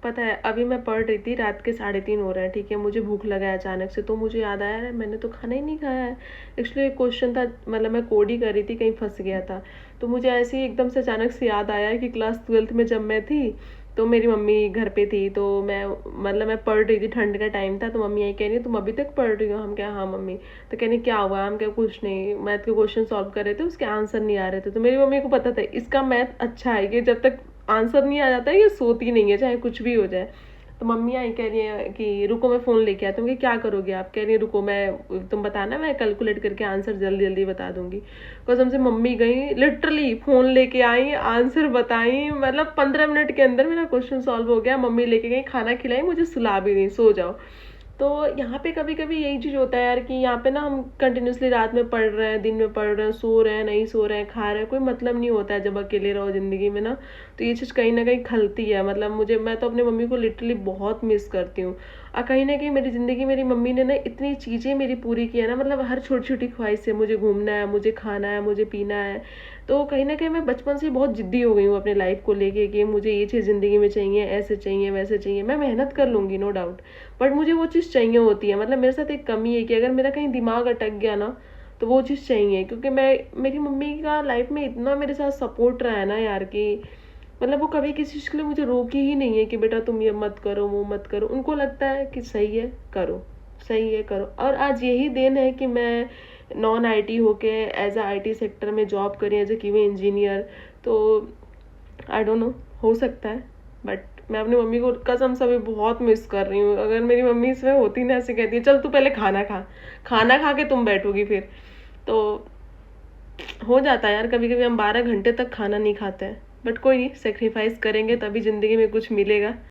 पता है अभी मैं पढ़ रही थी, रात के 3:30 हो रहे हैं, ठीक है, मुझे भूख लगा है अचानक से, तो मुझे याद आया यार मैंने तो खाना ही नहीं खाया है। एक्चुअली एक क्वेश्चन था, मतलब मैं कोड ही कर रही थी, कहीं फंस गया था। तो मुझे ऐसे ही एकदम से अचानक से याद आया कि क्लास 12th में जब मैं थी तो मेरी मम्मी घर पे थी, तो मैं मतलब मैं पढ़ रही थी, ठंड का टाइम था, तो मम्मी यही कह रही तुम अभी तक पढ़ रही हो? हम क्या, हाँ मम्मी। तो कहने क्या हुआ? हम क्या, कुछ नहीं, मैथ के क्वेश्चन सॉल्व कर रहे थे, उसके आंसर नहीं आ रहे थे। तो मेरी मम्मी को पता था इसका मैथ अच्छा है, कि जब तक आंसर नहीं आ जाता है ये सोती नहीं है, चाहे कुछ भी हो जाए। तो मम्मी आई कह रही है कि रुको मैं फ़ोन लेके आती हूँ। कि क्या करोगे आप? कह रही है रुको, मैं तुम बताना, मैं कैलकुलेट करके आंसर जल्दी जल्दी बता दूंगी। कसम से मम्मी गई, लिटरली फ़ोन लेके आई, आंसर बताई, मतलब 15 मिनट के अंदर मेरा क्वेश्चन सॉल्व हो गया। मम्मी लेके गई, खाना खिलाई, मुझे सुला भी दी, सो जाओ। तो यहाँ पे कभी कभी यही चीज़ होता है यार, कि यहाँ पे ना हम कंटिन्यूसली रात में पढ़ रहे हैं, दिन में पढ़ रहे हैं, सो रहे हैं, नहीं सो रहे हैं, खा रहे हैं, कोई मतलब नहीं होता है जब अकेले रहो ज़िंदगी में ना। तो ये चीज़ कहीं ना कहीं खलती है, मतलब मैं तो अपने मम्मी को लिटरली बहुत मिस करती हूँ। और कहीं ना कहीं मेरी ज़िंदगी, मेरी मम्मी ने ना इतनी चीज़ें मेरी पूरी की है ना, मतलब हर छोटी छोटी ख्वाहिश से, मुझे घूमना है, मुझे खाना है, मुझे पीना है। तो कहीं ना कहीं मैं बचपन से बहुत जिद्दी हो गई हूँ अपनी लाइफ को लेके, कि मुझे ये चीज़ ज़िंदगी में चाहिए, ऐसे चाहिए, वैसे चाहिए। मैं मेहनत कर लूँगी नो डाउट, बट मुझे वो चीज़ चाहिए होती है। मतलब मेरे साथ एक कमी है कि अगर मेरा कहीं दिमाग अटक गया ना, तो वो चीज़ चाहिए, क्योंकि मेरी मम्मी का लाइफ में इतना मेरे साथ सपोर्ट रहा है ना यार, कि मतलब वो कभी किसी चीज़ के लिए मुझे रोकी ही नहीं है कि बेटा तुम ये मत करो, वो मत करो। उनको लगता है कि सही है करो, सही है करो। और आज यही देन है कि मैं नॉन आईटी होके एज अ आईटी सेक्टर में जॉब करी, एज ए क्यूए इंजीनियर। तो आई डोंट नो, हो सकता है, बट मैं अपनी मम्मी को कसम से अभी बहुत मिस कर रही हूँ। अगर मेरी मम्मी इसमें होती ना, ऐसे कहती है चल तू पहले खाना खा, खाना खा के तुम बैठोगी फिर। तो हो जाता है यार, कभी कभी हम 12 घंटे तक खाना नहीं खाते हैं, बट कोई नहीं, सेक्रीफाइस करेंगे तभी जिंदगी में कुछ मिलेगा।